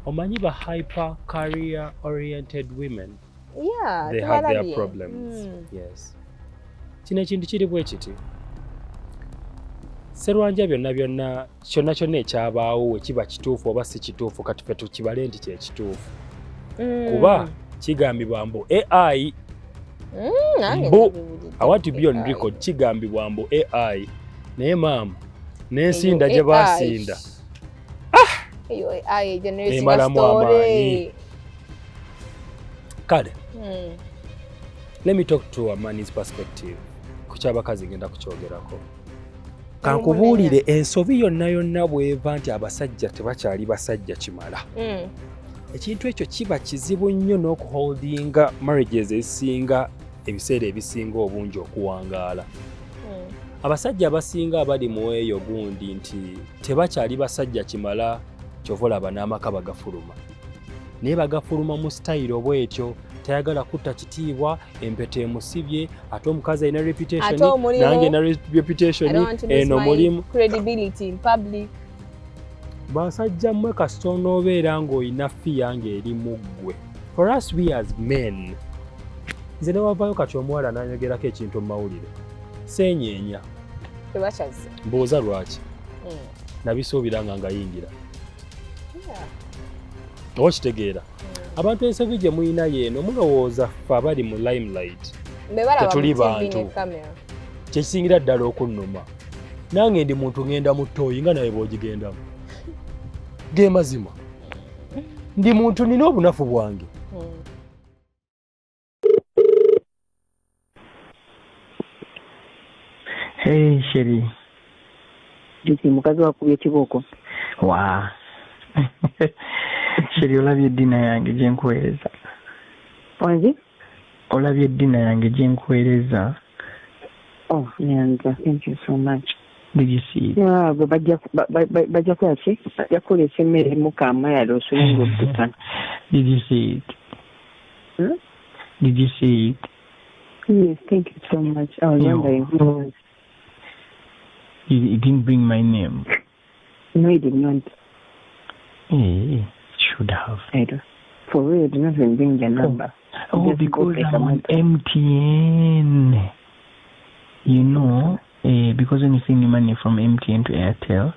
omanyi ba hyper career oriented women, yeah, they have their problems. Yes, kino ekintu kiri bwe kiti Sserwanja byonna kyonna ekyabaawo we kiba kituufu oba si kituufu kati ffe tukibale nti kye kituufu kuba kigambibwa mbu AI I want to be on record kigambibwa mbu AI naye maama n'ensinda gye baasinda emalamu amaanyi kale let me talk to a man's perspective ku kyabakazi ngenda kukyogerako kankubuulire ensobi yonna bw'eva nti abasajja tebakyali basajja kimala ekintu ekyo kiba kizibu nnyo n'okuholdinga marriages ezisinga ebiseera ebisinga obungi okuwangaala abasajja abasinga abali mu eyo gundi nti tebakyali basajja kimala kyova olaba n'amaka bagafuluma naye bagafuluma mu sitayiro bw'etyo tayagala kutta kitiibwa empeta emusibye ate omukazi alina reputation nange na reputation eno mulimu basajja mmwe kasita onoobeera ng'olina fiya ng'eri mu ggwe for us we as men nze ne wavaayo kati omuwala n'anyogerako ekintu mu mawulire seenyeenya mbooza lwaki nabisuubira nga ngayingira oba kitegeera abantu ensobi gye muyina yeeno mulowooza ffe abali mu limelight tetuli bantu kyekisingira ddala okunnuma nange ndi muntu ngenda mu ttooyi nga naye bw'ogigendamu ge mazima ndi muntu nina obunafu bwange Hey Sheri. Diki mukazi wakubye kibooko. Wa. Sheri olabye dina yange gye nkuweereza. Wangi? Olabye dina yange gye nkuweereza. Oh, Nyanza, thank you so much. Did you see it? Yeah, bajja kwaki? Bajja kukolesa emmere mukama yali osulenga okutana. Did you see it? Did you see it? Yes, thank you so much. I was wondering who was. You didn't bring my name. No, you did not. Hey, should have. I do. For real, you did not even bring your number. Oh, because I'm on MTN. You know, because when you send money from MTN to Airtel,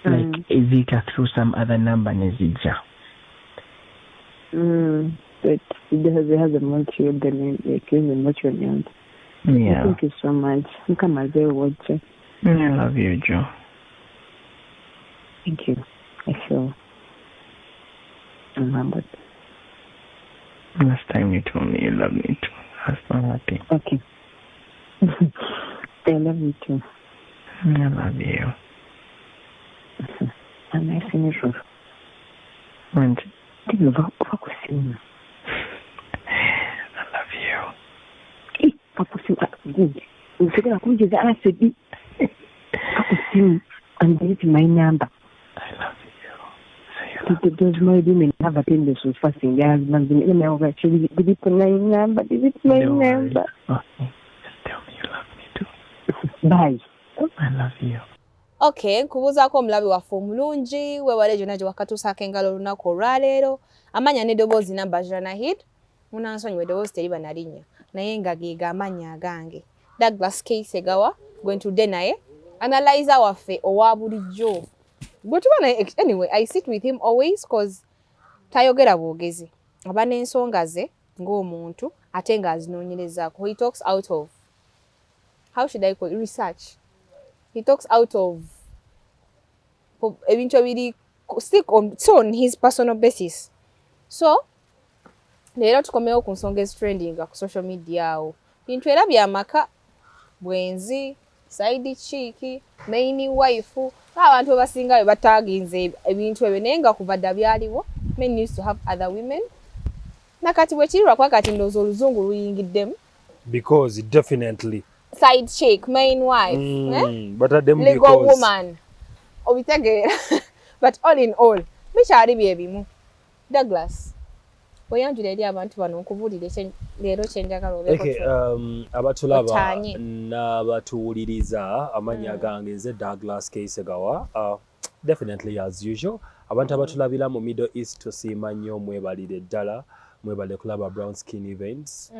like Zika through some other number, Nezija. But it has a multi the name, like a much name. Yeah. Thank you so much. Come as I watch. I love you, Joe. Thank you. I feel remembered. Last time you told me you love me too. I was not happy. Okay. I love you too. I love you. And I finish off. And I love you. And this is my number. I love you. Those my women have attended so fast in their husbands. Actually, did it my number? Did it my number? Okay. Just tell me you love me too. Bye. I love you. Okay, nkubuzaako omulabi waffe omulungi weewale gyonna gye wakatuusaako engalo olunaku olwaleero amanya n'eddoboozi namba Janahid munansonyiwa eddoboozi teriba na linnya naye nga geega amannya agange Douglas K. Segawa gwe ntudde naye analyzer waffe owa bulijjo gwe tuba naye anyway I sit with him always cause tayogera bwogezi aba n'ensonga ze ng'omuntu ate nga azinoonyerezaako. He talks out of how should I call it? Research. He talks out of ebintu ebiri stick on his personal basis. So leero tukomewo ku nsonga ezitrending ku social media awo bintu era byamaka bwenzi side chick main wife abantu abasinga be bataginze ebintu ebyo naye nga kuva dda byaliwo men used to have other women nakati bwe kirirwa kwa kati ndowooza oluzungu luyingiddemu because definitely side chick main wife but at them legal because woman obitegeera but all in all bikyali byebimu. Douglas oyanjula eri abantu bano nkubuulire leero kyenjagala obeeko abatulaba n'abatuwuliriza amanya gange nze Douglas K. Segawa. Definitely as usual abantu abatulabira mu Middle East tusiima nnyo mwebalire ddala mwebale kulaba Brown Skin Events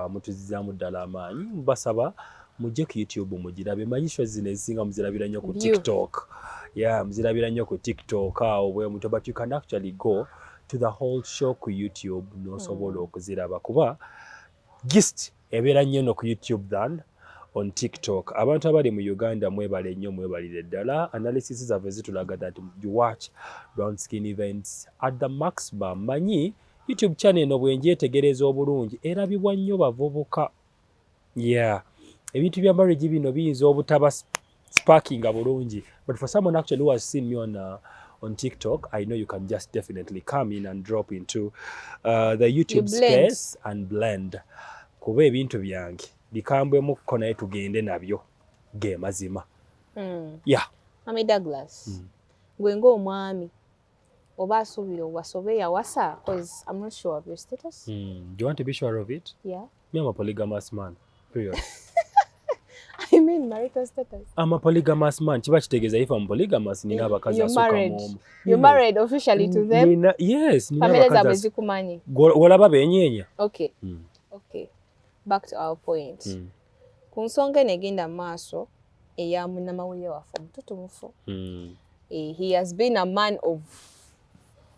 mutuzizaamu ddala amaanyi mbasaba mujje ku YouTube mugirabe manyi show zino ezisinga muzirabira nnyo ku TikTok muzirabira nnyo ku TikTok awo bwe muto but you can actually go to the whole show ku YouTube n'osobola okuziraba kuba gist ebeera nnyo no ku YouTube than on TikTok. Abantu abali mu Uganda mwebale nnyo mwebalire ddala. Analysis zaffe zitulaga that you watch Brown Skin Events at the maximum. Manyi YouTube channel eno bwenjetegereza obulungi erabibwa nnyo bavubuka. Ebintu bya marriage bino biyinza obutaba sparking bulungi. But for someone actually who has seen me on TikTok, I know you can just definitely come in and drop into the YouTube space and blend. Kuba ebintu byange bikambwemukko naye tugende nabyo ge mazima. Mami Douglas, gwe ng'omwami oba asuubira owasobe yawasa because I'm not sure of your status. Do you want to be sure of it? Yeah. Me, I'm a polygamous man. Period. I mean marital status. I'm a polygamous man. Chiba kitegeeza if I'm polygamous nina abakazi asooka mu. You're married officially to them? Yes. Family zaabwe zikumanyi. Olaba benyeenya. Okay. Okay. Back to our point. Ku nsonga enegenda maaso eya munnamawulire waffe omututumufu. He has been a man of,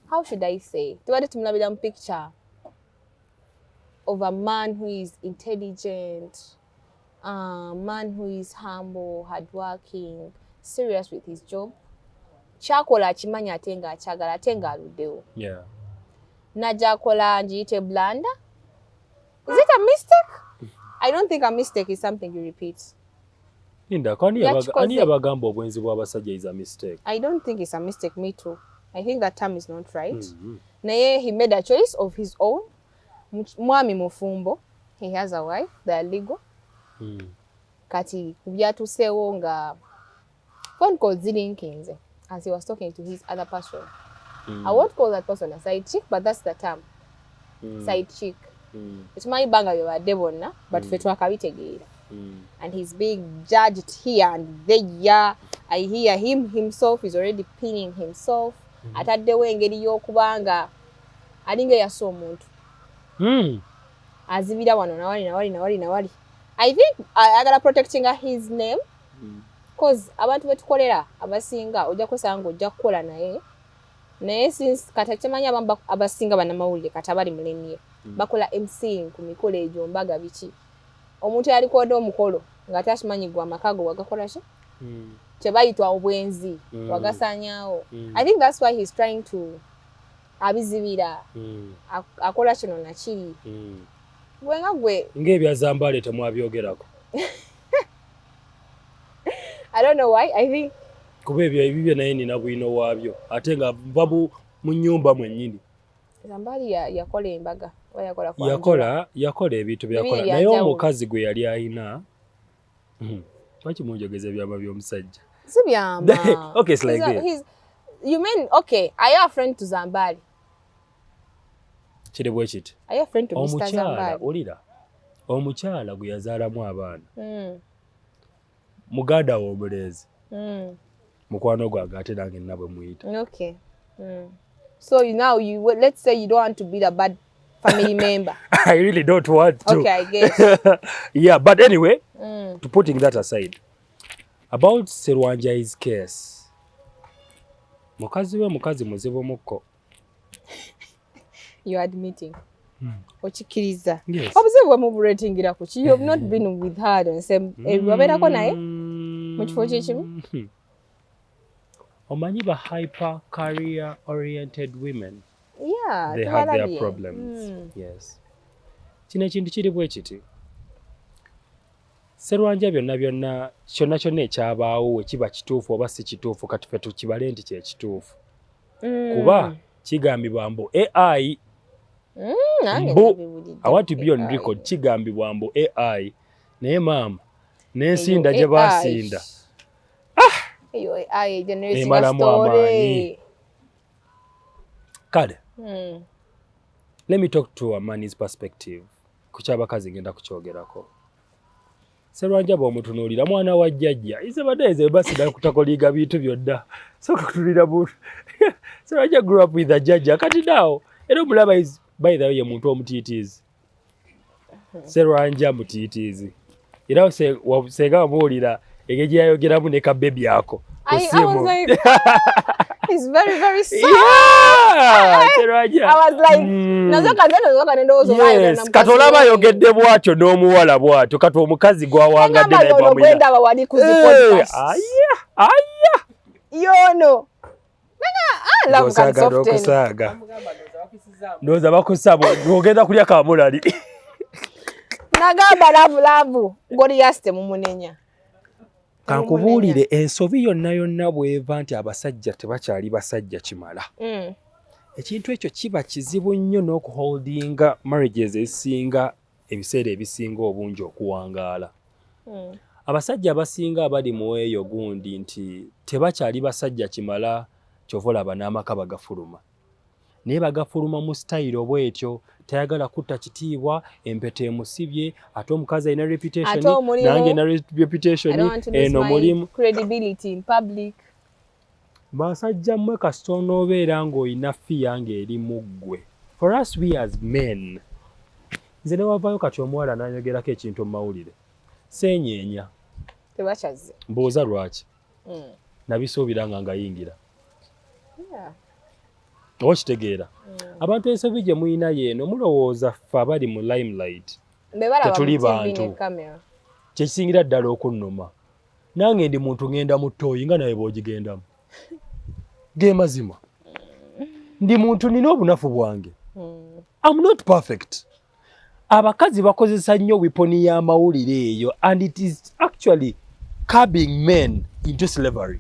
how should I say, tubadde tumulabira mu picture of a man who is intelligent, a man who is humble, hardworking, serious with his job. Kyakola akimanya ate ng'akyagala ate ng'aluddewo. Najja akola ngiyite blunder. Is it a mistake? I don't think a mistake is something you repeat. Linda, ani yabagamba obwenzi bw'abasajja is a mistake? I don't think it's a mistake, me too. I think that term is not right. Naye he made a choice of his own. Mwami mufumbo. He has a wife. They are legal. Kati kubyatuseewo nga phone call zilinkinze as he was talking to his other person. I won't call that person a side chick, but that's the term. Side chick. Ekimanyi banga bye badde bonna, but ffe twakabitegeera. And he's being judged here and there. I hear him himself is already pinning himself. Ataddewo engeri y'okubanga alinga yassa omuntu. Azibira wano nawali. I think ayagala protecting his name because abantu betukolera abasinga ojja kusanga ojja kukola naye since katakimanyi abasinga bannamawulire kati abali muleniye bakola MC ku mikolo egyo mbaga biki omuntu yalikodde omukolo nga tashimanyi gwa makago wagakola ki kyebayitwa obwenzi wagasanyawo. I think that's why he's trying to abizibira akola kino nakiri gwe ng'ebyazambale temwabyogerako. I don't know why. I think kuba ebyo naye nina bwino waabyo ate nga nva mu nnyumba mwennyini. Zambali yakola embaga yakola ebintu byakola naye omukazi gwe yali ayina lwaki munjogeza ebyama by'omusajja si byama. Okay, it's like this. You mean, okay, are you a friend to Zambali? Kiri bwe kiti are you a friend to Mr. Zambali? Olira omukyala gwe yazaalamu abaana muganda we omulenzi mukwano gwange ate nange nabwe muyita. Okay. So let's say you don't want to be the bad family member. I really don't want to. Okay, I guess. Yeah, but anyway, to putting that aside, about Serwanjai's case, mukazi muzibu mukko. You're admitting. Ochikiriza. Yes. Obuzibu bwe muburatingira ku ki? You have not been with her on same wabeerako naye mu kifo kyekimu. Omanyi ba hyper career oriented women. Yeah, they have their problems. Yes. Kino ekintu kiri bwe kiti. Serwanja byonna kyonna ekyabaawo we kiba kituufu oba si kituufu kati ffe tukibale nti kye kituufu. Kuba kigambibwa mbu AI I want to be on record kigambibwa mbu AI naye maama n'ensinda gye baasinda. Eyo AI generating a story. Kale. Let me talk to a man's perspective. Kukyabakazi ngenda kukyogerako. Sserwanja bw'omutunuulira mwana wa jjajja ise badeeze basida kutakoliga bintu byonna soka kutunulira buntu Sserwanja grew up with a jjajja kati naawo era omulaba is by the way ye muntu omutiitiizi Sserwanja mutiitiizi era senga wamuwulira engeri gye yayogeramu ne kabebi ako I was like, he's very, very sad. Sserwanja I was like, yes, kati olaba ayogedde bw'atyo n'omuwala bw'atyo kati omukazi gwawangadde naye bwamwenda bawali ku podcast. Aya. Yono. Love can Osaaga soften. n'okusaaga. Ndowooza bakusaba ng'ogenda kulya kamulali. Nagamba laavu Goliath mumunenya. Kankubuulire ensobi yonna bw'eva nti abasajja tebakyali basajja kimala. Ekintu ekyo kiba kizibu nnyo n'okuholdinga marriages ezisinga ebiseera ebisinga obungi okuwangaala. Abasajja abasinga abali mu eyo gundi nti tebakyali basajja kimala kyova olaba n'amaka bagafuluma. Naye bagafuluma mu style bw'etyo tayagala kutta kitiibwa empeta emusibye ate omukazi alina reputation nange na reputation eno mulimu credibility in public. Basajja mmwe kasita onoobeera ng'olina fiya ng'eri mu ggwe. For us we as men, nze ne wavaayo kati omuwala n'anyogerako ekintu mu mawulire seenyeenya Tebakyaze. mbooza lwaki nabisuubira nga ngayingira oba kitegeera abantu ensobi gye muyina yeeno mulowooza ffe abali mu limelight tetuli bantu kyekisingira ddala okunnuma nange ndi muntu ngenda mu ttooyi nga naye bw'ogigendamu ge mazima ndi muntu nina obunafu bwange. I'm not perfect. Abakazi bakozesa nnyo wiponi y'amawulire eyo and it is actually curbing men into slavery.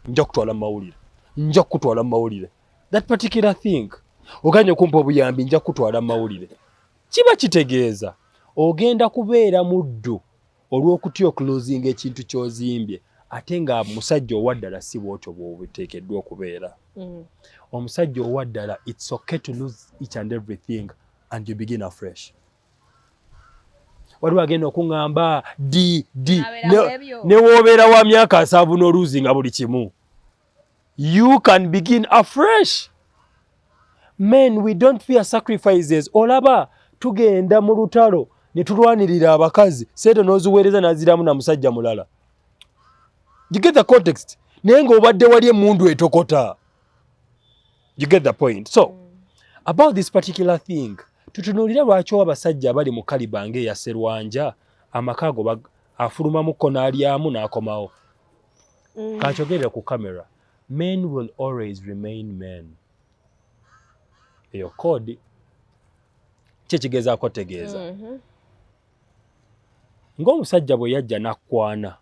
Nja kutwala mawulire that particular thing oganya okumpa obuyambi nja kutwala mawulire kiba kitegeeza ogenda kubeera muddu olw'okutya okulozinga ekintu ky'ozimbye ate nga musajja owaddala si bw'otyo bw'obuteekeddwa okubeera. Omusajja owaddala it's okay to lose each and everything and you begin afresh. Waliwo agenda okuŋŋamba ne w'obeera wa myaka 7 n'oluzinga buli kimu. You can begin afresh. Men, we don't fear sacrifices. Olaba tugenda mu lutalo ne tulwanirira abakazi sente n'oziweereza n'aziramu na musajja mulala. You get the context? Naye ng'obadde wali emmundu etokota. You get the point? So, about this particular thing, tutunuulira lwaki abasajja abali mu kaliba ng'eya Sserwanja amaka ago afulumamukko n'alyamu n'akomawo. Kankyogere ku kamera. Men will always remain men. Eyo kodi kyekigezaako tegeeza. Ng'omusajja bwe yajja n'akwana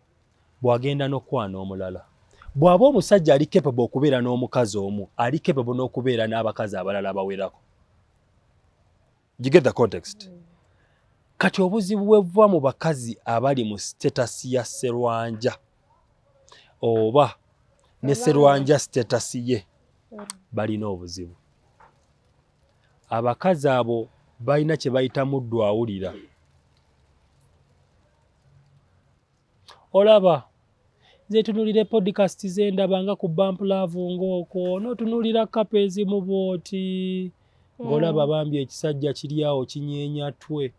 bw'agenda n'okwana omulala. Bw'aba omusajja ali capable okubeera n'omukazi omu, ali capable n'okubeera n'abakazi abalala bawerako. You get the context? Kati obuzibu bwe buva mu bakazi abali mu status ya Sserwanja oba ne Sserwanja status ye balina obuzibu. Abakazi abo balina kye bayita muddu awulira. Olaba nze tunulire podcast z'endaba nga ku Bump Love ng'okwo n'otunulira kapa ezimu bw'oti ng'olaba bambi ekisajja kiri awo kinyeenya ttwe.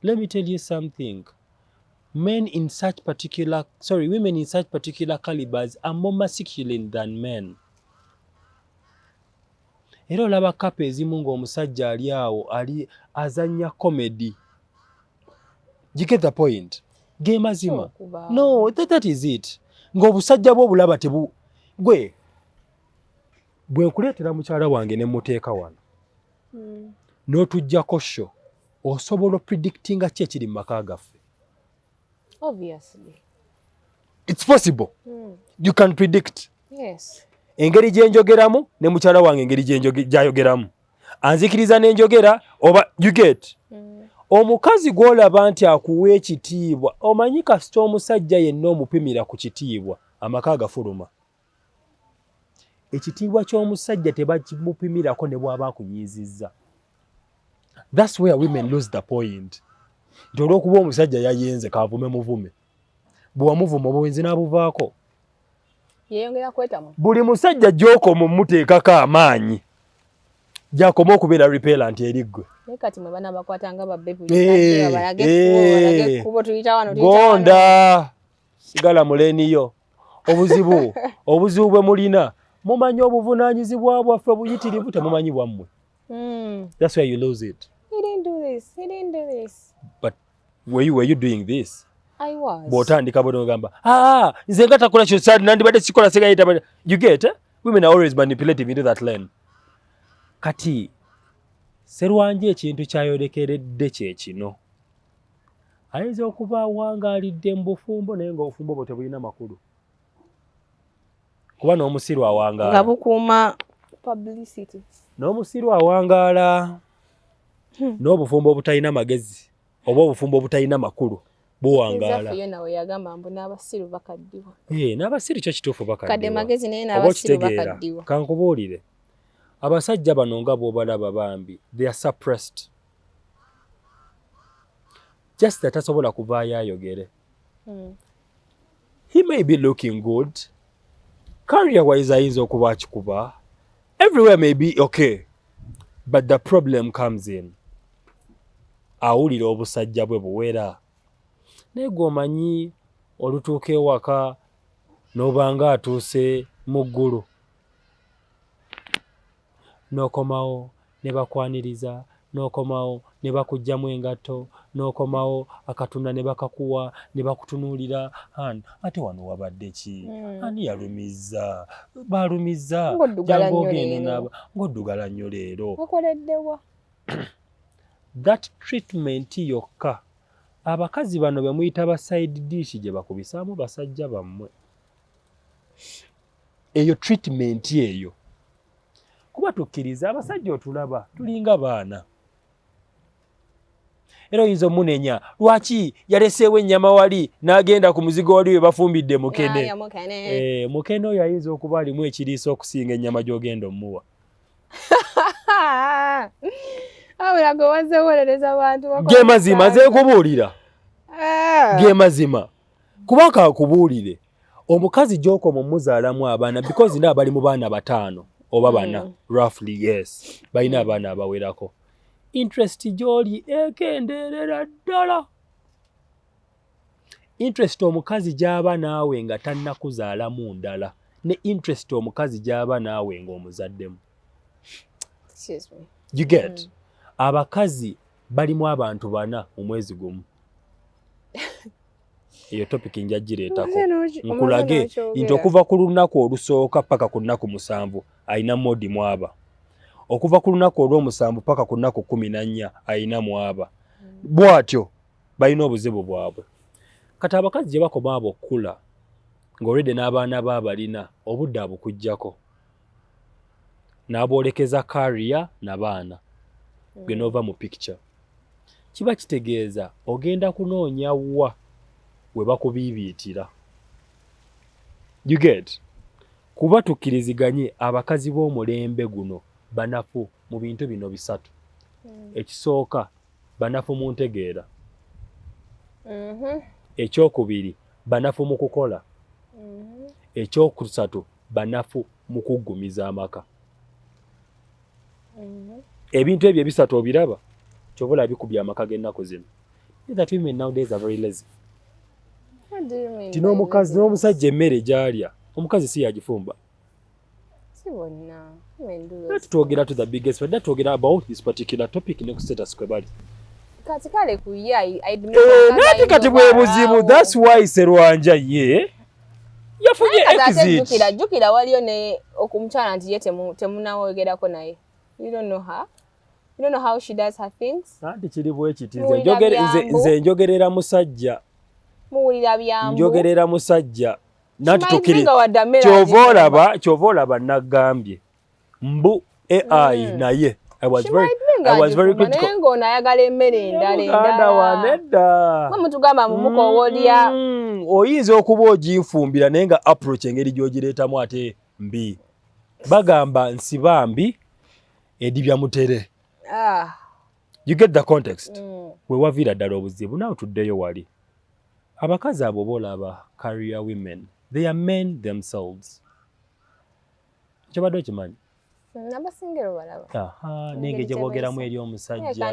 Let me tell you something. Women in such particular calibers are more masculine than men. Era olaba kapa ezimu ng'omusajja ali awo ali azannya comedy. You get the point? Ge mazima. No, that is it. Ng'obusajja bwo bulaba tebu gwe bwe nkuleetera mukyala wange ne muteeka wano n'otuggyako sho osobola predictinga ki ekiri mu maka gaffe. Obviously. It's possible. You can predict. Yes. Engeri gye njogeramu ne mukyala wange engeri gy'ayogeramu. Anzikiriza n'enjogera oba you get. Omukazi gw'olaba nti akuwa ekitiibwa omanyi kasita omusajja yenna omupimira ku kitiibwa amaka agafuluma. Ekitiibwa ky'omusajja tebakimupimirako ne bw'aba akunyiizizza. That's where women lose the point. nti olw'okuba omusajja yayenze kavume muvume bw'amuvuma obwenzi n'abuvaako yeyongera kwetamu buli musajja gy'okoma omuteekako amaanyi gy'akoma okubeera repellent eri ggwe naye kati mwe bana bakwatanga babbebulibalage ekkubo tuyita wano gonda sigala muleniyo obuzibu bwe mulina mumanyi obuvunaanyizibwa bwaffe buyitirivu temumanyi bwammwe. That's where you lose it. He didn't do this. But were you doing this? I was. Bw'otandika bwe n'ogamba nze nga takola kyo nandibadde sikola segayita. You get women are always manipulative into that lane. Kati Sserwanja ekintu kyayolekeredde kye kino. Ayinza okuba awangaalidde mu bufumbo naye ng'obufumbo bwo tebulina makulu. Kuba n'omusiru awangaala. Nga bukuuma publicity. N'omusiru awangaala. N'obufumbo obutalina magezi oba obufumbo obutalina makulu buwangaala. Ezaffe yonna we yagamba mbu n'abasiru bakaddiwa. N'abasiru kyo kituufu bakaddiwa. Kadde magezi naye n'abasiru bakaddiwa. Kankubuulire. Abasajja bano nga bw'obalaba bambi they are suppressed. Just that tasobola kuvaayo ayogere. He may be looking good. Career wise ayinza okuba akikuba. Everywhere may be okay. But the problem comes in. Awulira obusajja bwe buwera. Naye gw'omanyi olutuuka ewaka n'obanga atuuse mu ggulu. N'okomawo ne bakwaniriza, n'okomawo ne bakuggyamu engatto, n'okomawo akatunda ne bakakuwa, ne bakutunuulira, ate wano wabadde ki? Ani yalumizza? Balumizza. Ng'oddugala nnyo leero. Wakoleddewa. That treatment yokka. Abakazi bano be muyita ba side dish gye bakubisaamu basajja bammwe. Eyo treatment eyo. Kuba tukkiriza abasajja otulaba tulinga baana. Era oyinza omunenya lwaki yaleseewo ennyama wali n'agenda ku muzigo wali we bafumbidde mukene. Mukene oyo ayinza okuba alimu ekiriisa okusinga ennyama gy'ogenda omuwa. Ge mazima nze nkubuulira. Ge mazima. Kuba kakubuulire omukazi gy'okoma omuzaalamu abaana because nabo bali mu baana bataano. Oba bana roughly yes balina abaana abawerako. Interest gy'oli ekendeerera ddala. Interest omukazi gy'aba naawe nga tannakuzaalamu ndala ne interest omukazi gy'aba naawe ng'omuzaddemu. You get? Abakazi balimu abantu bana mu mwezi gumu. Eyo topic nja gireetako. Nkulage nti okuva ku lunaku olusooka paka ku nnaku 7 ayina modi mwaba. Okuva ku lunaku olw'omusanvu paka ku nnaku 14 ayina mwaba. Bw'atyo balina obuzibu bwabwe. Kati abakazi gye bakoma abo okula ng'olwedde n'abaana baabalina obudde abukuggyako. N'aboolekeza career n'abaana. Gwe n'ova mu picture. Kiba kitegeeza ogenda kunoonya wa we bakubiibiitira. You get? Kuba tukkiriziganye abakazi b'omulembe guno banafu mu bintu bino bisatu. Ekisooka banafu mu ntegeera. Ekyokubiri banafu mu kukola. Ekyokusatu banafu mu kuggumiza amaka. Ebintu ebyo ebisatu obiraba kyobola bikubya amaka g'ennaku zino. That women nowadays are very lazy. Tino omukazi n'omusajja emmere gy'alya omukazi si yagifumba. Let's twogera to the biggest one. Let's twogera about this particular topic next status kwe bali. Kati kale kuye nati kati bwe buzibu. That's why Sserwanja ye yafunye exit. Jukira waliyo ne okumchana nti ye temunawogerako naye. You don't know her. You don't know how she does her things. Nati kiri bwe kiti nze njogerera musajja. Muwulira byambu. Njogerera musajja. Nati tukiri. Kyova olaba nagambye. Mbu AI naye. I was very critical. Nengo nayagala emmere endala. Wanedda. Mutugamba mumukoolya. Oyinza okuba oginfumbira naye nga approach engeri gy'ogireetamu ate mbi. Bagamba nsiba mbi edibya mutere. You get the context? We wavira ddala obuzibu nawe tuddeyo wali. Abakazi abo bolaba career women. They are men themselves. Kyobadde okimanyi? Nabasingero balaba. Nenge gye boogeramu eri omusajja.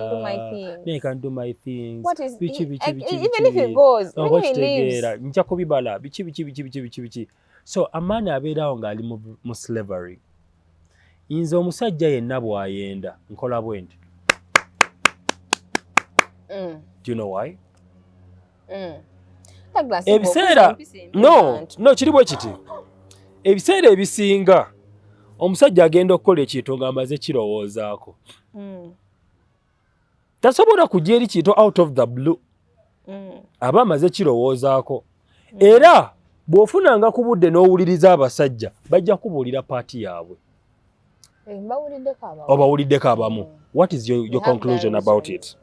I can do my things. What is Bichi. even if it goes, when he leaves. Nja kubibala. Bichi. So amaani abeerawo ng'ali mu slavery. Nze omusajja yenna bw'ayenda nkola bwe nti. Do you know why? Ebiseera no kiri bwe kiti. Ebiseera ebisinga omusajja agenda okukola ekintu ng'amaze kirowoozaako. Tasobola kujja eri kintu out of the blue. Aba amaze kirowoozaako. Era bw'ofunanga ku budde n'owuliriza abasajja bajja kubuulira paati yaabwe. Obawuliddeko abamu. What is your conclusion about it?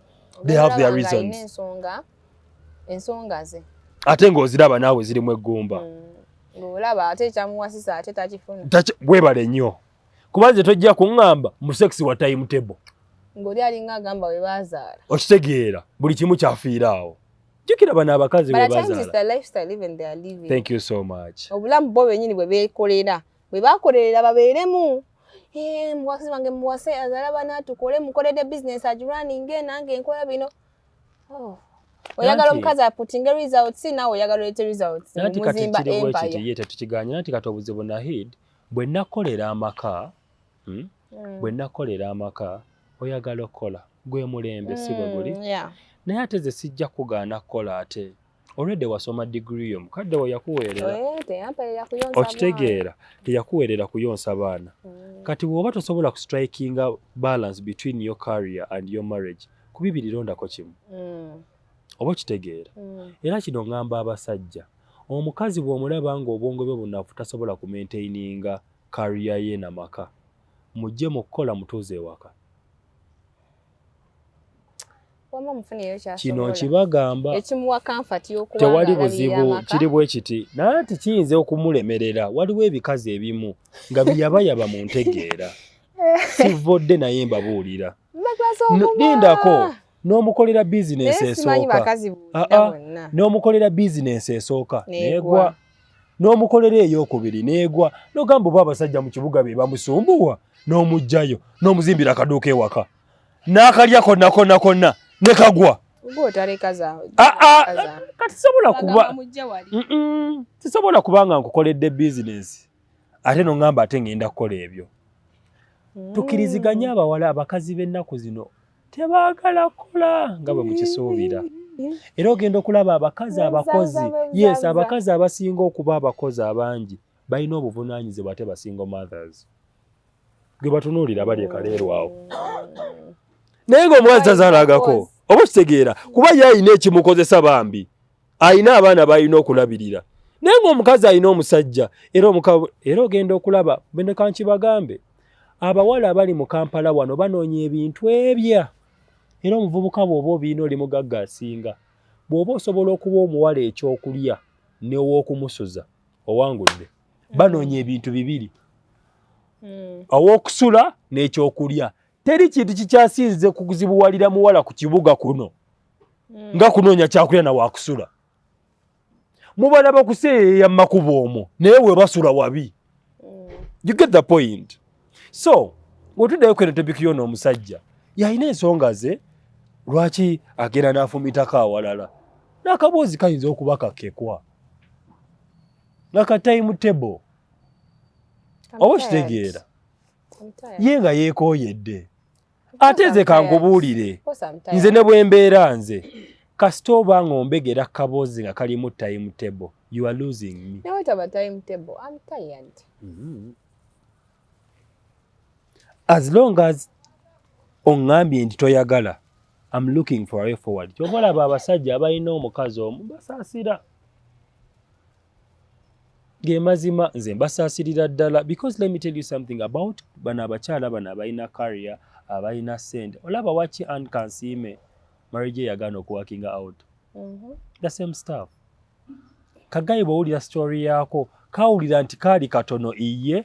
They have their reasons. Ensonga ze. Ate ng'oziraba naawe zirimu eggumba. Ng'olaba ate ekyamuwasisa ate takifuna. Weebale nnyo. Kuba nze tojja kuŋŋamba mu sexy wa timetable. Ng'oli alinga agamba we baazaala. Okitegeera buli kimu kyafiira awo. Jjukira bano abakazi we bazaala. But the lifestyle even they are living. Thank you so much. Obulamu bo bennyini bwe beekolera. Bwe baakolerera babeeremu. Muwasi wange muwase azaala bana tukole mukoledde business agirunning nange nkola bino. Oyagala omukazi aputinga results nawe oyagala olete results. Muzimba empire. Yete tukiganya nti kati obuzibu Nahid bwe nakolera amaka oyagala okola gwe mulembe si bwe guli. Naye ate ze sijja kugaana kukola ate. Already wasoma degree yo mukadde we yakuweerera. Okitegeera teyakuweerera kuyonsa baana. Kati bw'oba tosobola kustrikinga balance between your career and your marriage kubibirondako kimu. Oba okitegeera. Era kino ngamba abasajja. Omukazi bw'omulaba ng'obwongo bwe bunafu tasobola ku maintaininga career ye n'amaka. Mujje mu kukola mutuuze ewaka. Kino nkibagamba ekimuwa comfort y'okuba tewali buzibu kiri bwe kiti naye kiyinza okumulemerera waliwo ebikazi ebimu nga byabayaba mu ntegeera sivodde naye mbabuulira lindako n'omukolera bizinesi esooka n'omukolera bizinesi esooka neegwa n'omukolera ey'okubiri neegwa n'ogamba oba abasajja mu kibuga be bamusumbuwa n'omugjayo n'omuzimbira akaduuka ewaka n'akalya konna ne kagwa. Kati tisobola kubanga nkukoledde bizinesi ate n'ongamba ate ngenda kukola ebyo. Tukiriziganye abawala abakazi b'ennaku zino tebaagala kukola nga bwe mukisuubira. Era ogenda okulaba abakazi abakozi abakazi abasinga okuba abakozi abangi balina obuvunaanyizibwa ate basingle mothers. Gwe batunuulira bali ekaleerwa awo. Naye ng'omukazi tazaalagako oba kitegeera kuba ye alina ekimukozesa bambi alina abaana balina okulabirira. Naye ng'omukazi alina omusajja era ogenda okulaba bendeka nkibagambe abawala abali mu Kampala wano banoonya ebintu ebya. Era omuvubuka bw'oba obiina oli mugagga asinga bw'oba osobola okuba omuwala ekyokulya n'ow'okumusuza owangudde banoonya ebintu bibiri aw'okusula n'ekyokulya. Teri kintu kikyasinze kuzibuwalira muwala ku kibuga kuno nga kunoonya kyakulya na waakusula. Mubalaba kuseeyeeya mu makubo omwo naye we basula wabi. You get the point? So bw'otuddayo kweno topiki yo n'omusajja yalina ensonga ze lwaki agenda n'afumitako awalala. N'akaboozi kayinza okuba kakekwa n'aka timetable oba kitegeera ye nga yeekooyedde. Ate nze kankubuulire nze ne bwe mbeera nze kasita oba ng'ombegera kaboozi nga kalimu timetable you are losing me. As long as oŋŋambye nti toyagala I'm looking for a way forward. Ky'oba olaba abasajja abalina omukazi omu basaasira. Mazima nze mbasaasirira ddala because let me tell you something about bano abakyala bano abalina career abalina ssente. Olaba waki Anne Kansiime marriage yagaana okuwakinga out. The same stuff. Kagayi bw'owulira story yaako kawulira nti kaali katono iye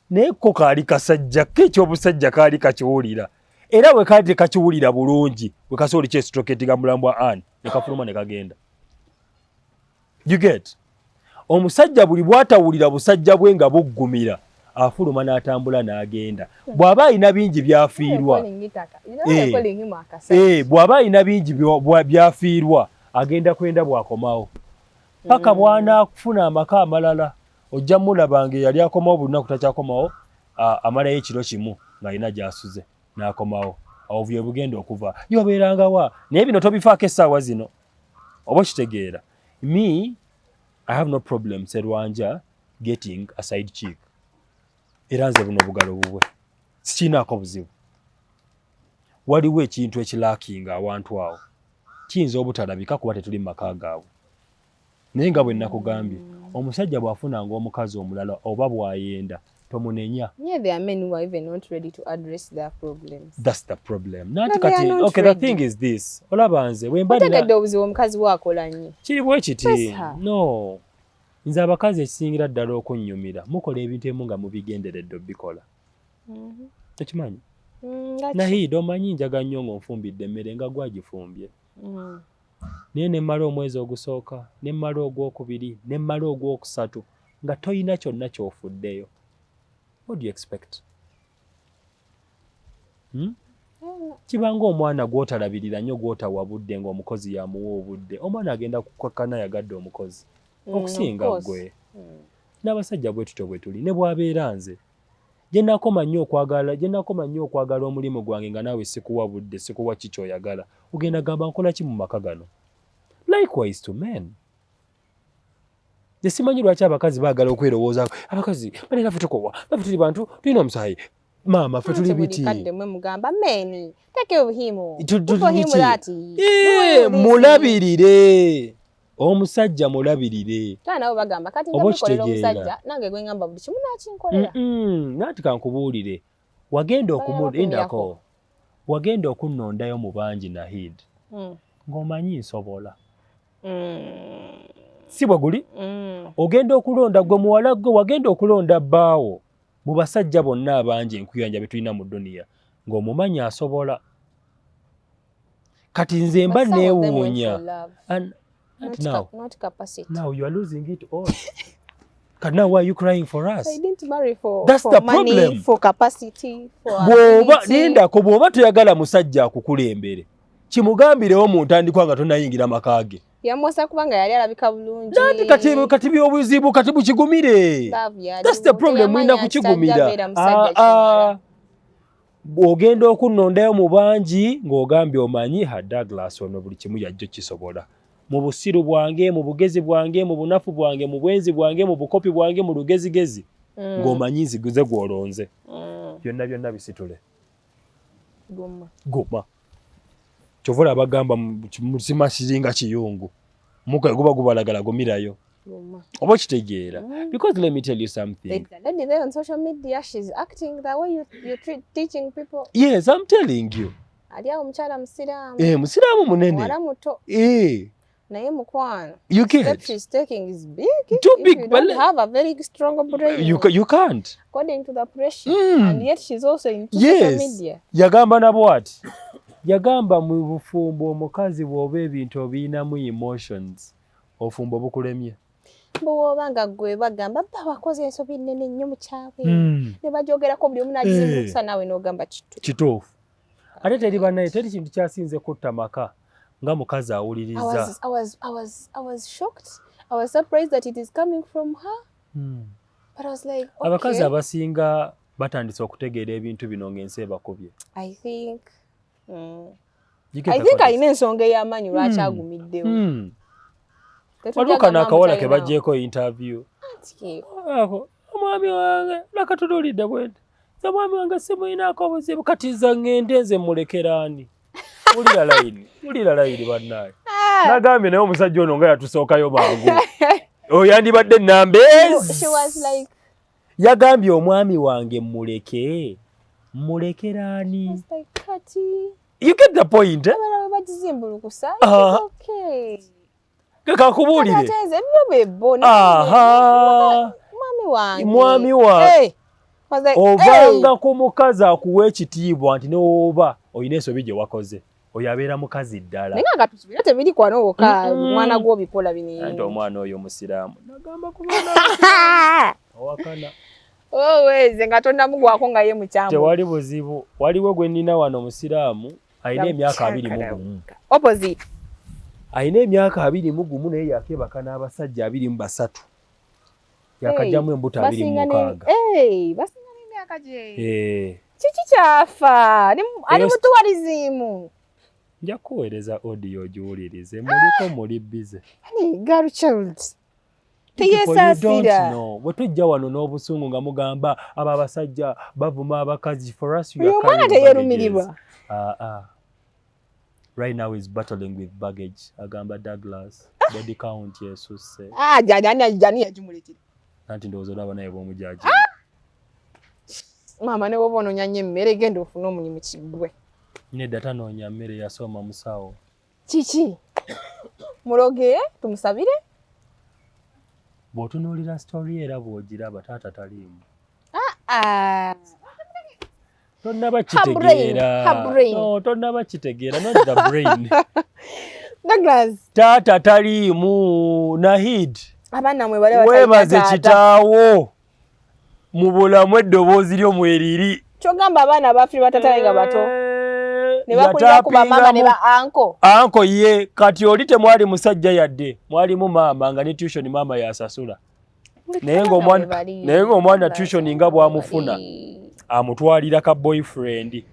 naye ko kaali kasajja ke eky'obusajja kaali kakiwulira era we kati kakiwulira bulungi we kasooli kyesitroketinga mulambwa Anne ne kafuluma ne kagenda. You get? Omusajja buli bwatawulira busajja bwe nga buggumira afuluma n'atambula n'agenda. Bw'aba alina bingi byafiirwa. Bw'aba alina bingi byafiirwa agenda kwenda bw'akomawo. Paka bwana kufuna amaka amalala ojja mulabanga yali akomawo bulunaku takyakomawo amalayo ekiro kimu ng'alina gy'asuze n'akomawo. Awo bye bugenda okuva. Yobeeranga wa? Naye bino tobifaako essaawa zino. Oba kitegeera. Me, I have no problem Serwanja getting a side chick. Era nze buno bugalo bubwe. Sikinaako buzibu. Waliwo ekintu ekilaakinga awantu awo. Kiyinza obutalabika kuba tetuli mu maka gaabwe. Naye nga bwe nakugambye, omusajja bw'afunanga omukazi omulala oba bw'ayenda tomunenya. Yeah, there are men who are even not ready to address their problems. That's the problem. Not kati, okay, ready. The thing is this. Olaba nze wemba nina otegedde obuzibu omukazi wakola nnyo. Kiri bwe kiti. No. Nze abakazi ekisingira ddala okunnyumira mukola ebintu emu nga mubigenderedde obikola. Tekimanyi? Naye omanyi njaga nnyo ng'onfumbidde emmere nga gwagifumbye. Naye ne mmala omwezi ogusooka, ne mmala ogwokubiri, ne mmala ogwokusatu nga toyina kyonna ky'ofuddeyo. What do you expect? Kibanga omwana gw'otalabirira nnyo gw'otawabudde ng'omukozi yamuwa obudde, omwana agenda kukakkana yagadde omukozi okusinga ggwe. N'abasajja bwe tutyo bwe tuli ne bw'abeera nze. Gye nakoma nnyo okwagala omulimu gwange nga naawe sikuwa budde, sikuwa kiki oyagala. Ogenda gamba nkola ki mu maka gano? Likewise to men. Simanyi lwaki abakazi baagala okwerowoozaako. Abakazi baleka ffe tukowa, ffe tuli bantu, tulina omusaayi. Maama ffe tuli biti. Kadde mmwe mugamba meni, take him. Mulabirire. Omusajja mulabirire. Nabo bagamba kati ndamukolera omusajja nange gwe ngamba buli kimu nakinkolera. Nati kankubuulire. Wagenda okunnondayo mu bangi Nahid. Ng'omanyi nsobola. Si bwe guli? Ogenda okulonda gwe muwala gwe wagenda okulonda bbaawo mu basajja bonna abangi enkuyanja be tulina mu dduniya ng'omumanyi asobola. Kati nze mba neewuunya. Not capacity. Now you are losing it all. Now why are you crying for us? I didn't marry for money, problem. For capacity, for bw'oba toyagala musajja akukulembere. Kimugambirewo mu ntandikwa nga tonayingira makage. Yamuwasa kubanga yali alabika bulungi. Kati by'obuzibu kati bukigumire. That's the problem mwina kukigumira. Ogenda okunnondayo mu bangi ng'ogambye omanyi Douglas ono buli kimu yajjo kisobola. Mu busiru bwange, mu bugezi bwange, mu bunafu bwange, mu bwenzi bwange, mu bukopi bwange, mu lugezigezi. Ng'omanyi nziguze gw'olonze. Byonna bisitule. Guma. Kyovula abagamba mu simasiringa kiyungu. Muka guba gubalagala gumirayo. Oba kitegeera. Because let me tell you something. Like the lady there on social media, she's acting the way you're teaching people. Yes, I'm telling you. Aliya omukyala musiraamu. Musiraamu munene. Wala muto. Naye mukwano. You get. The step she's taking is big. Too big. You don't have a very strong brain. You can't. According to the pressure. And yet she's also into social media. Yagamba na bwati. Yagamba mu bufumbo omukazi bw'oba ebintu obiyinamu emotions. Ofumbo bukulemye. Bw'obanga gwe bagamba bawakoze ensobi nnene nnyo mu kyabwe. Ne bajogerako buli omu n'agizimusa naawe n'ogamba kituufu. Ate teri bannaye teri kintu kyasinze kutta maka nga mukazi awuliriza. I was shocked. I was surprised that it is coming from her. But I was like, okay. Abakazi abasinga batandise okutegeera ebintu bino ng'ensi ebakubye. I think alina ensonga ey'amaanyi lwaki agumiddewo. Waliwo kano akawala ke bagyeko interview. Omwami wange nakatululidde bwente. Omwami wange simuyinaako obuzibu kati nze ŋŋende nze mulekeraani. Wulira layini bannaye. Nagambye naye omusajja ono nga yatusookayo mangu. Yandibadde nnambeezi. Yagambye omwami wange mulekeraani. You get the point, eh? Kakakubuulire. Mwami wange. Mwami wange. was like, Ovanga ku mukazi akuwa ekitiibwa nti n'oba olina ensobi gye wakoze oyo abeera mukazi ddala. Naye nga tusubira tebiri kwano wokka omwana gw'obikola bino. Anti omwana oyo musiraamu nagamba ku mwana owakana. Weze nga tonnamugwako nga ye mukyamu. Tewali buzibu. Waliwo gwe nnina wano musiraamu alina emyaka 21. Opposite. Alina emyaka 21 naye yakebaka n'abasajja 23. Yakajjamu embuto 26. Basinga n'emyaka gye. Kiki kyafa? Ali mu tourism. Nja kuweereza audio ogiwulirize muliko muli bize. Girl child. Teyesaasira. Bwe tujja wano n'obusungu nga mugamba abo abasajja bavuma abakazi for us you are omwana teyeerumirirwa. Right now he's battling with baggage. Agamba Douglas. Body count yesusse. Jani yagimuletera. Nanti ndowooza olaba naye bw'omujaji. Maama ne woba onoonya nnyo emmere genda ofune omulimu kiggwe. Nedda tanoonya mmere yasoma musawo. Kiki? Muloge tumusabire? Bw'otunuulira story era bw'ogiraba taata taliimu. Tonnaba kitegeera. No, tonnaba kitegeera. Not the brain. Douglas. Taata taliimu. Nahid. Abaana mwe bale weebaze kitaawo. Mu bulamu eddoboozi lyo mweriri. Kyogamba abaana abafiire batatawe nga bato. Ne bakulira ku bamama ne ba anko. Anko ye kati oli temwali musajja yadde. Mwalimu maama nga ne tuition maama yasasula. Naye ng'omwana tuition nga bw'amufuna. Amutwalira ka boyfriend.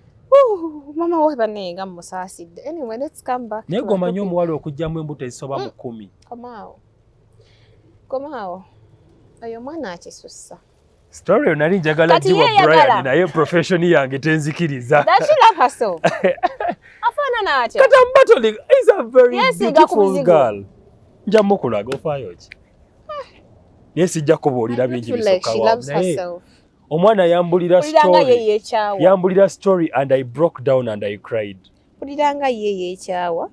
Mama we banenga musaasidde. Anyway, let's come back. Naye gomanyi omuwala okujjamu embuto ezisoba mu 10. Komaawo. Oyo mwana akisussa. Story onali njagala jiwa Brian naye profession yange tenzikiriza. Does she love herself? Afaanana atya? Kata mbatoli is a very beautiful girl. Nja mukulaga ofaayo ki? Yes, sijja kubuulira bingi bisooka wamu. Omwana yambulira story and I broke down and I cried. Puliranga ye ekyawa.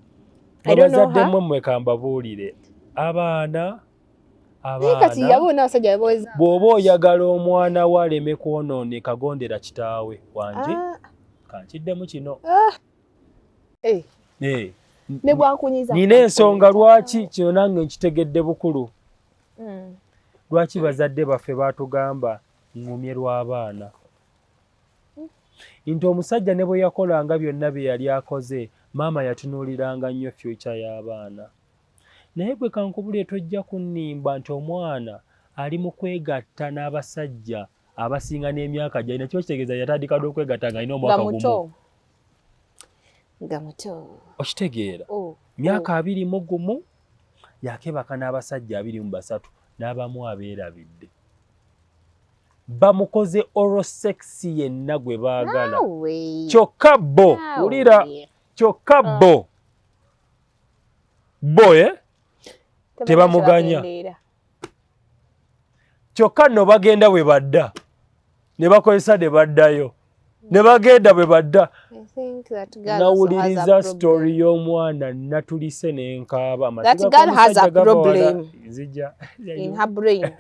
I don't know her. Mmwe kambabuulire. Abaana kati yabona asajja boys. Bw'oba oyagala omwana we aleme kwonooneka gondera kitaawe wanje. Kankiddemu kino. Ne bwakunyiza. Nina ensonga lwaki kino nange nkitegedde bukulu. Lwaki bazadde baffe baatugamba ngumye lw'abaana. Nti omusajja ne bwe yakolanga byonna bye yali akoze, maama yatunuuliranga nnyo future y'abaana. Naye gwe kankubule tojja kunnimba nti omwana ali mu kwegatta n'abasajja abasinga n'emyaka gy'alina. Kiba kitegeeza yatandika dde okwegatta ng'alina omwaka gumu. Nga muto. Okitegeera? Myaka 21 yakebaka n'abasajja 23 n'abamu abeerabidde. Bamukoze oral sex yenna gwe baagala. Kyokka bo. Wulira. Kyokka bo. Boye. Tebamuganya. Kyokka nno bagenda bwe badda. Ne bakozesa ne baddayo. Ne bagenda bwe badda. Nawuliriza story y'omwana natulise n'enkaaba. That girl has a problem in her brain.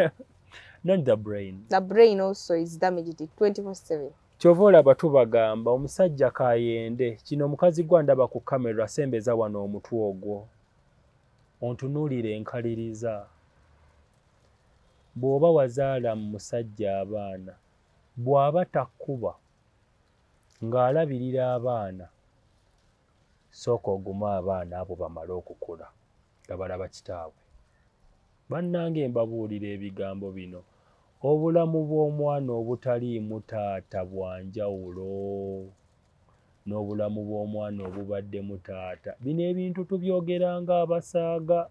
Not the brain. The brain also is damaged 24/7. Kyova olaba tubagamba omusajja kayende kino omukazi gwa ndaba ku kamera sembeza wano omutwe ogwo. Ontunuulire enkaliriza. Bw'oba wazaala mu musajja abaana, bw'aba takkuba ng'alabirira abaana, sooka oguma abaana abo bamale okukula nga balaba kitaabwe. Bannange mbabuulira ebigambo bino. Obulamu bw'omwana obutaliimu taata bwa njawulo n'obulamu bw'omwana obubaddemu taata. Bino ebintu tubyogeranga abasaaga.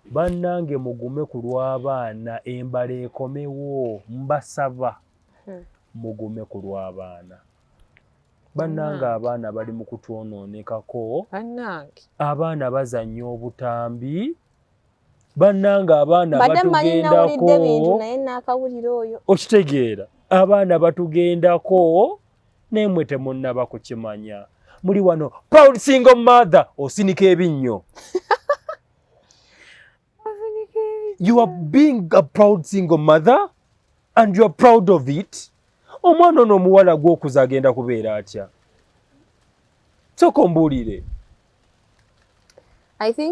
Bannange mugume ku lw'abaana, embala ekomewo, mbasaba mugume ku lw'abaana. Bannange abaana bali mu kutwonoonekako. Abaana bazannya obutambi. Bannange abaana batugendako. Okitegeera? Abaana batugendako nemwe temunnaba kukimanya. Muli wano proud single mother osinika ebinnyo. You are being a proud single mother and you are proud of it, omwana ono omuwala gw'okuza agenda kubeera atya? Sooka mbuulire.